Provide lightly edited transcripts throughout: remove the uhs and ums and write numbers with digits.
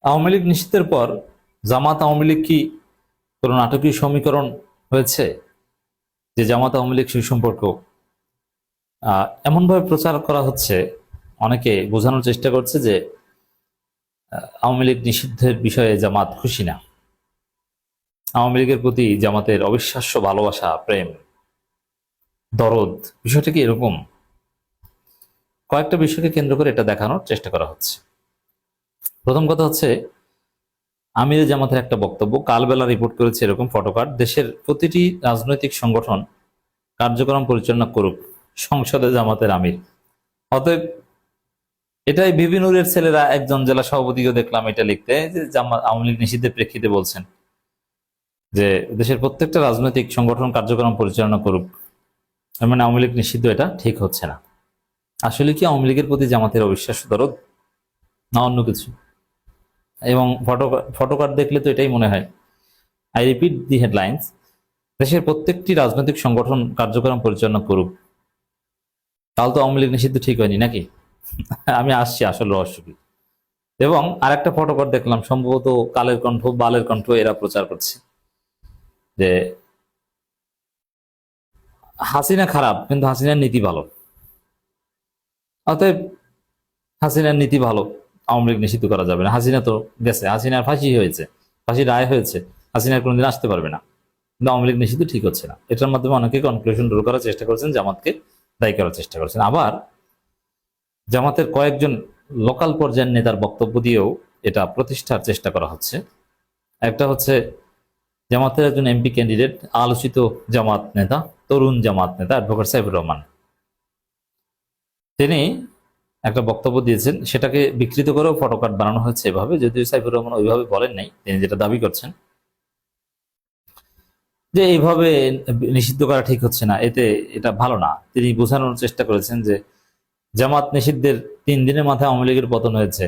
আওয়ামী লীগ নিষিদ্ধের পর জামাত আওয়ামী লীগ কি কোনো নাটকীয় সমীকরণ হয়েছে যে জামাত আওয়ামী লীগ সুসম্পর্ক এমনভাবে প্রচার করা হচ্ছে, অনেকে বোঝানোর চেষ্টা করছে যে আওয়ামী লীগ নিষিদ্ধের বিষয়ে জামাত খুশি না। আওয়ামী লীগের প্রতি জামাতের অবিশ্বাস্য ভালোবাসা, প্রেম, দরদ, বিষয়টা কি এরকম? কয়েকটা বিষয়কে কেন্দ্র করে এটা দেখানোর চেষ্টা করা হচ্ছে। প্রথম কথা হচ্ছে, আমিরে জামাতের একটা বক্তব্য কালবেলা রিপোর্ট করেছে এরকম ফটোকার্ড, দেশের প্রতিটি রাজনৈতিক সংগঠন কার্যক্রম পরিচালনা করুক সংসদে জামাতের আমির। অতএব এটাই বিবি নূরের ছেলেরা একজন জেলা সভাপতিও দেখলাম এটা লিখতে, যে জামাত আওয়ামী লীগ নিষিদ্ধের প্রেক্ষিতে বলছেন যে দেশের প্রত্যেকটা রাজনৈতিক সংগঠন কার্যক্রম পরিচালনা করুক, মানে আওয়ামী লীগ নিষিদ্ধ, এটা ঠিক হচ্ছে না। আসলে কি আওয়ামী লীগের প্রতি জামাতের অবিশ্বাস্য দরদ, না অন্য কিছু? এবং ফটোকার্ড দেখলে তো এটাই মনে হয়। আই রিপিট দি হেডলাইন্স, দেশের প্রত্যেকটি রাজনৈতিক সংগঠন কার্যক্রম পরিচালনা করুক। তাহলে তো আওয়ামী লীগ নিষিদ্ধ ঠিক হয়নি নাকি? আমি আসছি আসল রহস্য কি। এবং আরেকটা ফটোকার্ড দেখলাম, সম্ভবত কালের কণ্ঠ, বালের কণ্ঠ এরা প্রচার করছে যে হাসিনা খারাপ কিন্তু হাসিনার নীতি ভালো। অতএব হাসিনার নীতি ভালো, আওয়ামী লীগ নিষিদ্ধ করা যাবে না। হাসিনা তো গেছে, হাসিনার ফাঁসি হয়েছে, ফাঁসির রায় হয়েছে, হাসিনার কোনোদিন আসতে পারবে না, কিন্তু আওয়ামী লীগ নিষিদ্ধ ঠিক হচ্ছে না। এটার মাধ্যমে অনেকে কনক্লুশন ড্র করার চেষ্টা করছেন, জামাতকে দায়ী করার চেষ্টা করছেন। আবার জামাতের কয়েকজন লোকাল পর্যায়ের নেতার বক্তব্য দিয়েও এটা প্রতিষ্ঠার চেষ্টা করা হচ্ছে। একটা হচ্ছে জামাতের একজন এমপি ক্যান্ডিডেট, আলোচিত জামাত নেতা, তরুণ জামাত নেতা অ্যাডভোকেট সাইফুর রহমান, তিনি একটা বক্তব্য দিয়েছেন, সেটাকে বিকৃত করেও ফটোকার্ড বানানো হয়েছে এভাবে, যদিও সাইফুর রহমান ওইভাবে বলেন নাই, তিনি যেটা দাবি করছেন যে এইভাবে নিষিদ্ধ করা ঠিক হচ্ছে না, এটা ভালো না। তিনি বোঝানোর চেষ্টা করেছেন যে জামাত নিষিদ্ধের 3 দিনের মাথায় আওয়ামী লীগের পতন হয়েছে,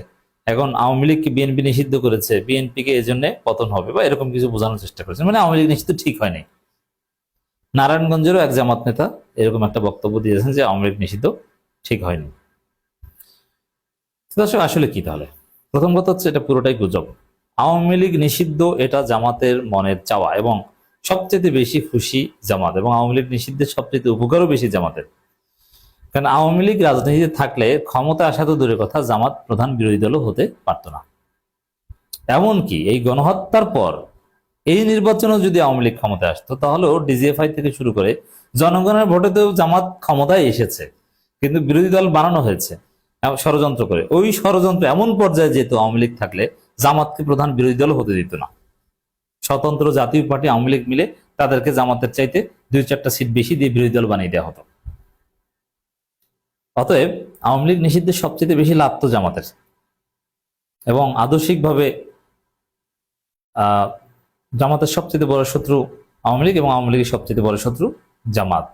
এখন আওয়ামী লীগকে বিএনপি নিষিদ্ধ করেছে, বিএনপিকে এই জন্য পতন হবে, বা এরকম কিছু বোঝানোর চেষ্টা করেছেন, মানে আওয়ামী লীগ নিষিদ্ধ ঠিক হয়নি। নারায়ণগঞ্জেরও এক জামাত নেতা এরকম একটা বক্তব্য দিয়েছেন যে আওয়ামী লীগ নিষিদ্ধ ঠিক হয়নি। দর্শক, আসলে কি তাহলে? প্রথম কথা হচ্ছে, এটা পুরোটাই গুজব। আওয়ামী লীগ নিষিদ্ধ এটা জামাতের মনের চাওয়া, এবং সবচেয়ে বেশি খুশি জামাত, এবং আওয়ামী লীগ নিষিদ্ধের সবচেয়ে উপকারও বেশি জামাতের। কারণ আওয়ামী লীগ রাজনীতিতে থাকলে ক্ষমতা আসা তো দূরের কথা, জামাত প্রধান বিরোধী দলও হতে পারত না। এমনকি এই গণহত্যার পর এই নির্বাচনেও যদি আওয়ামী লীগ ক্ষমতায় আসতো, তাহলেও ডিজিএফআই থেকে শুরু করে জনগণের ভোটেতেও জামাত ক্ষমতায় এসেছে, কিন্তু বিরোধী দল বানানো হয়েছে ষড়যন্ত্র করে। ওই ষড়যন্ত্র এমন পর্যায়ে যেত, আওয়ামী লীগ থাকলে জামাতকে প্রধান বিরোধী দল হতে দিত না। স্বতন্ত্র জাতীয় পার্টি আওয়ামী লীগ মিলে তাদেরকে জামাতের চাইতে 2-4টা সিট বেশি দিয়ে বিরোধী দল বানিয়ে দেওয়া হতো। অতএব আওয়ামী লীগ নিষিদ্ধের সবচেয়ে বেশি লাভ তো জামাতের, এবং আদর্শিকভাবে জামাতের সবচেয়ে বড় শত্রু আওয়ামী লীগ, এবং আওয়ামী লীগের সবচেয়ে বড় শত্রু জামাত।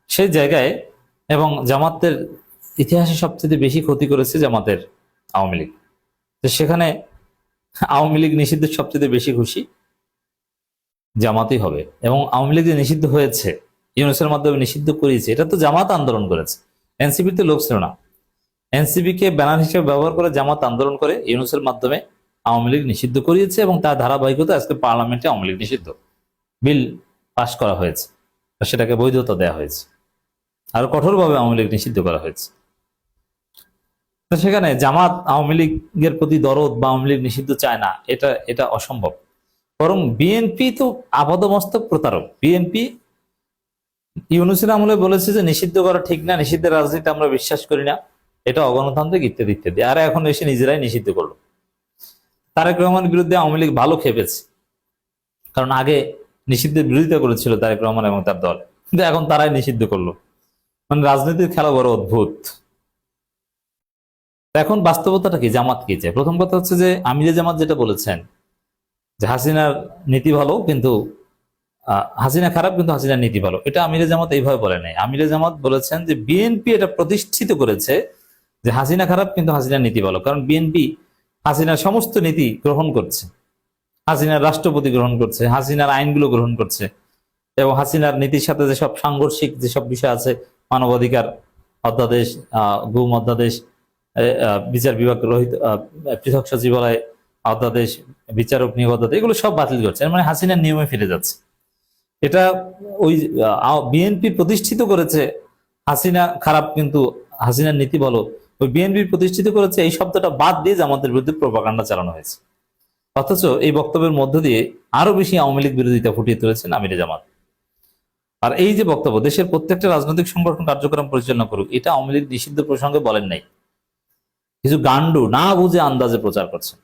সেই জায়গায়, এবং জামাতের ইতিহাসে সবচেয়ে বেশি ক্ষতি করেছে জামাতের আওয়ামী লীগ, তো সেখানে আওয়ামী লীগ নিষিদ্ধের সবচেয়ে বেশি খুশি জামাতই হবে। এবং আওয়ামী লীগ যে নিষিদ্ধ হয়েছে, ইউনূসের মাধ্যমে নিষিদ্ধ করিয়েছে, এটা তো জামাত আন্দোলন করেছে, এনসিপির তো লোক ছিল না। এনসিপি কে ব্যানার হিসেবে ব্যবহার করে জামাত আন্দোলন করে ইউনূসের মাধ্যমে আওয়ামী লীগ নিষিদ্ধ করিয়েছে, এবং তার ধারাবাহিকতা আজকে পার্লামেন্টে আওয়ামী লীগ নিষিদ্ধ বিল পাশ করা হয়েছে, সেটাকে বৈধতা দেওয়া হয়েছে, আর কঠোরভাবে আওয়ামী লীগ নিষিদ্ধ করা হয়েছে। তো সেখানে জামাত আওয়ামী লীগের প্রতি দরদ বা আওয়ামী লীগ নিষিদ্ধ চায় না, এটা অসম্ভব। বরং বিএনপি তো আপাদমস্তক প্রতারক। বিএনপি ইউনূসের আমলে বলেছে যে নিষিদ্ধ করা ঠিক না, নিষিদ্ধের রাজনীতি আমরা বিশ্বাস করি না, এটা অগণতান্ত্রিক, ইত্যাদি ইত্যাদি। আর এখন এসে নিজেরাই নিষিদ্ধ করলো। তারেক রহমানের বিরুদ্ধে আওয়ামী লীগ ভালো খেপেছে, কারণ আগে নিষিদ্ধের বিরোধিতা করেছিল তারেক রহমান এবং তার দল, কিন্তু এখন তারাই নিষিদ্ধ করলো। মানে রাজনীতির খেলা বড় অদ্ভুত। এখন বাস্তবতাটা কি, জামাত কি চায়? প্রথম কথা হচ্ছে যে আমিরে জামাত যেটা বলেছেন যে হাসিনার নীতি ভালো কিন্তু হাসিনা খারাপ কিন্তু হাসিনার নীতি ভালো, এটা আমিরে জামাত এইভাবে বলে নাই। আমিরে জামাত বলেছেন যে বিএনপি এটা প্রতিষ্ঠিত করেছে যে হাসিনা খারাপ কিন্তু হাসিনার নীতি ভালো, কারণ বিএনপি হাসিনার সমস্ত নীতি গ্রহণ করছে, হাসিনার রাষ্ট্রপতি গ্রহণ করছে, হাসিনার আইনগুলো গ্রহণ করছে, এবং হাসিনার নীতির সাথে যেসব সাংঘর্ষিক যেসব বিষয় আছে, মানবাধিকার অধ্যাদেশ, গুম অধ্যাদেশ, বিচার বিভাগ রহিত, পৃথক সচিবালয়, আওতাদেশ, বিচারক নিয়োগ অধ্যাদেশ, এগুলো সব বাতিল করছে। মানে হাসিনার নিয়মে ফিরে যাচ্ছে। এটা ওই বিএনপি প্রতিষ্ঠিত করেছে হাসিনা খারাপ, কিন্তু হাসিনার নীতি বলো, ওই বিএনপি প্রতিষ্ঠিত করেছে এই শব্দটা বাদ দিয়ে জামাতের বিরুদ্ধে প্রোপাগান্ডা চালানো হয়েছে। অথচ এই বক্তব্যের মধ্য দিয়ে আরো বেশি আওয়ামী লীগ বিরোধিতা ফুটিয়ে তুলেছেন আমিরে জামাত। আর এই যে বক্তব্য, দেশের প্রত্যেকটা রাজনৈতিক সংগঠন কার্যক্রম পরিচালনা করুক, এটা আওয়ামী লীগ নিষিদ্ধ প্রসঙ্গে বলেন নাই। কিছু গান্ডু না বুঝে আন্দাজে প্রচার করছেন।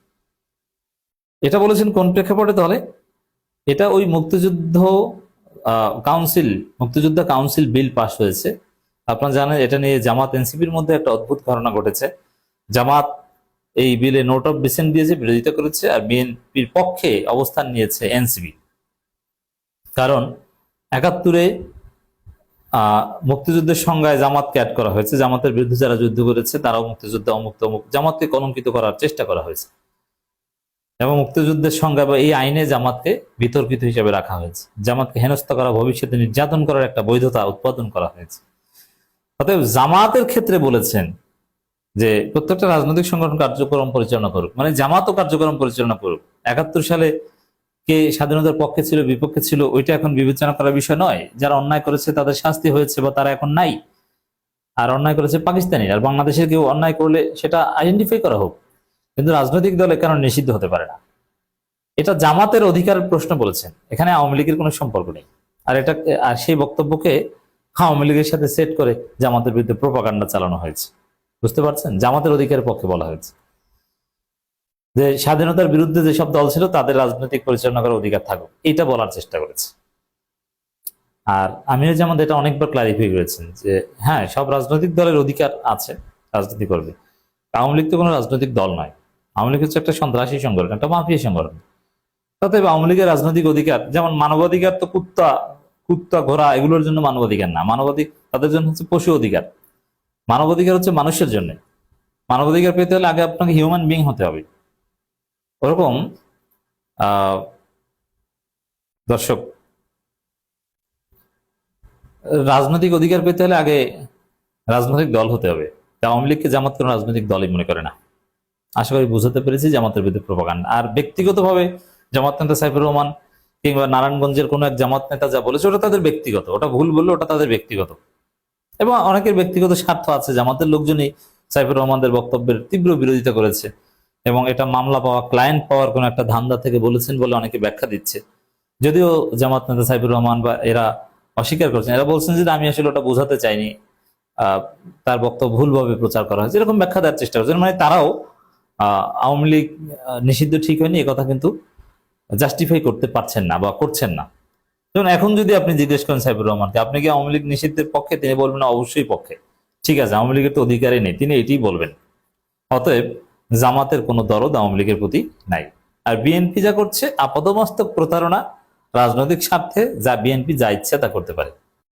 এটা বলেছেন কোন প্রেক্ষাপটে? তাহলে এটা ওই মুক্তিযোদ্ধা কাউন্সিল বিল পাস হয়েছে। আপনারা জানেন এটা নিয়ে জামাত এনসিপির মধ্যে একটা অদ্ভুত ঘটনা ঘটেছে। জামাত এই বিলে নোট অফ ডিসেন্ট দিয়েছে, বিরোধিতা করেছে, আর বিএনপির পক্ষে অবস্থান নিয়েছে এনসিপি। কারণ ৭১-এ মুক্তিযুদ্ধের সংজ্ঞায় জামাতকে অ্যাড করা হয়েছে। জামাতের বিরুদ্ধে যারা যুদ্ধ করেছে তারাও মুক্তিযোদ্ধা, অমুক তমুক, জামাতকে কলঙ্কিত করার চেষ্টা করা হয়েছে এবং মুক্তিযুদ্ধের সংজ্ঞা বা এই আইনে জামাতকে বিতর্কিত হিসেবে রাখা হয়েছে। জামাতকে হেনস্থা করা, ভবিষ্যতে নির্যাতন করার একটা বৈধতা উৎপাদন করা হয়েছে। অতএব জামাতের ক্ষেত্রে বলেছেন যে প্রত্যেকটা রাজনৈতিক সংগঠন কার্যক্রম পরিচালনা করুক, মানে জামাতও কার্যক্রম পরিচালনা করুক। ৭১ সালে কে স্বাধীনতার পক্ষে ছিল, বিপক্ষে ছিল, ওইটা এখন বিবেচনা করার বিষয় নয়। যারা অন্যায় করেছে তাদের শাস্তি হয়েছে বা তারা এখন নাই, আর অন্যায় করেছে পাকিস্তানি, আর বাংলাদেশের কেউ অন্যায় করলে সেটা আইডেন্টিফাই করা হোক, কিন্তু রাজনৈতিক দলে কেন নিষিদ্ধ হতে পারে না? এটা জামাতের অধিকারের প্রশ্ন বলেছেন, এখানে আওয়ামী লীগের কোনো সম্পর্ক নেই। আর সেই বক্তব্যকে আওয়ামী লীগের সাথে সেট করে জামাতের বিরুদ্ধে প্রোপাগান্ডা চালানো হয়েছে। বুঝতে পারছেন? জামাতের অধিকারের পক্ষে বলা হয়েছে যে স্বাধীনতার বিরুদ্ধে যেসব দল ছিল তাদের রাজনৈতিক পরিচালনা করার অধিকার থাকুক, এটা বলার চেষ্টা করেছে। আর আমির জামাত এটা অনেকবার ক্লারিফাই করেছেন যে হ্যাঁ, সব রাজনৈতিক দলের অধিকার আছে রাজনীতি করবে। আওয়ামী লীগ তো কোনো রাজনৈতিক দল নয়। আওয়ামী লীগ হচ্ছে একটা সন্ত্রাসী সংগঠন, একটা মাফিয়া সংগঠন। অতএব আওয়ামী লীগের রাজনৈতিক অধিকার, যেমন মানবাধিকার তো কুত্তা ঘোড়া এগুলোর জন্য মানবাধিকার না, তাদের জন্য হচ্ছে পশু অধিকার। মানবাধিকার হচ্ছে মানুষের জন্য। মানবাধিকার পেতে হলে আগে আপনাকে হিউম্যান বিং হতে হবে। ওরকম দর্শক, রাজনৈতিক অধিকার পেতে হলে আগে রাজনৈতিক দল হতে হবে। আওয়ামী লীগকে জামাত কোনো রাজনৈতিক দলই মনে করে না। আশা করি বুঝাতে পেরেছি জামাতের বিরুদ্ধে প্রোপাগান্ডা। আর ব্যক্তিগতভাবে জামাত নেতা সাইফুর রহমান কিংবা নারায়ণগঞ্জের কোনো এক জামাত নেতা যা বলেছে ওটা তাদের ব্যক্তিগত, ওটা ভুল বললো, ওটা তাদের ব্যক্তিগত, এবং অনেকের ব্যক্তিগত স্বার্থ আছে। জামাতের লোকজনই সাইফুর রহমানদের বক্তব্যের তীব্র বিরোধিতা করেছে এবং এটা মামলা পাওয়া, ক্লায়েন্ট পাওয়ার কোনো একটা ধান্দা থেকে বলেছেন বলে অনেকে ব্যাখ্যা দিচ্ছে। যদিও জামাত নেতা সাইফুর রহমান বা এরা অস্বীকার করছেন, এরা বলছেন যে আমি আসলে ওটা বোঝাতে চাইনি, তার বক্তব্য ভুলভাবে প্রচার করা হয়েছে, এরকম ব্যাখ্যা দেওয়ার চেষ্টা করছেন। মানে তারাও আওয়ামী লীগ নিষিদ্ধ ঠিক হয়নি কথা কিন্তু জাস্টিফাই করতে পারছেন না বা করছেন না। যেমন এখন যদি আপনি জিজ্ঞেস করেন সাইফুর রহমানকে আপনি কি আওয়ামী লীগ নিষিদ্ধের পক্ষে, তিনি বলবেন অবশ্যই পক্ষে। ঠিক আছে, আওয়ামী লীগের তো অধিকারই নেই, তিনি এটাই বলবেন। অতএব জামাতের কোনো দরদ আওয়ামী লীগের প্রতি নাই। আর বিএনপি যা করছে আপাদমস্তক প্রতারণা, রাজনৈতিক স্বার্থে যা বিএনপি যা ইচ্ছা তা করতে পারে।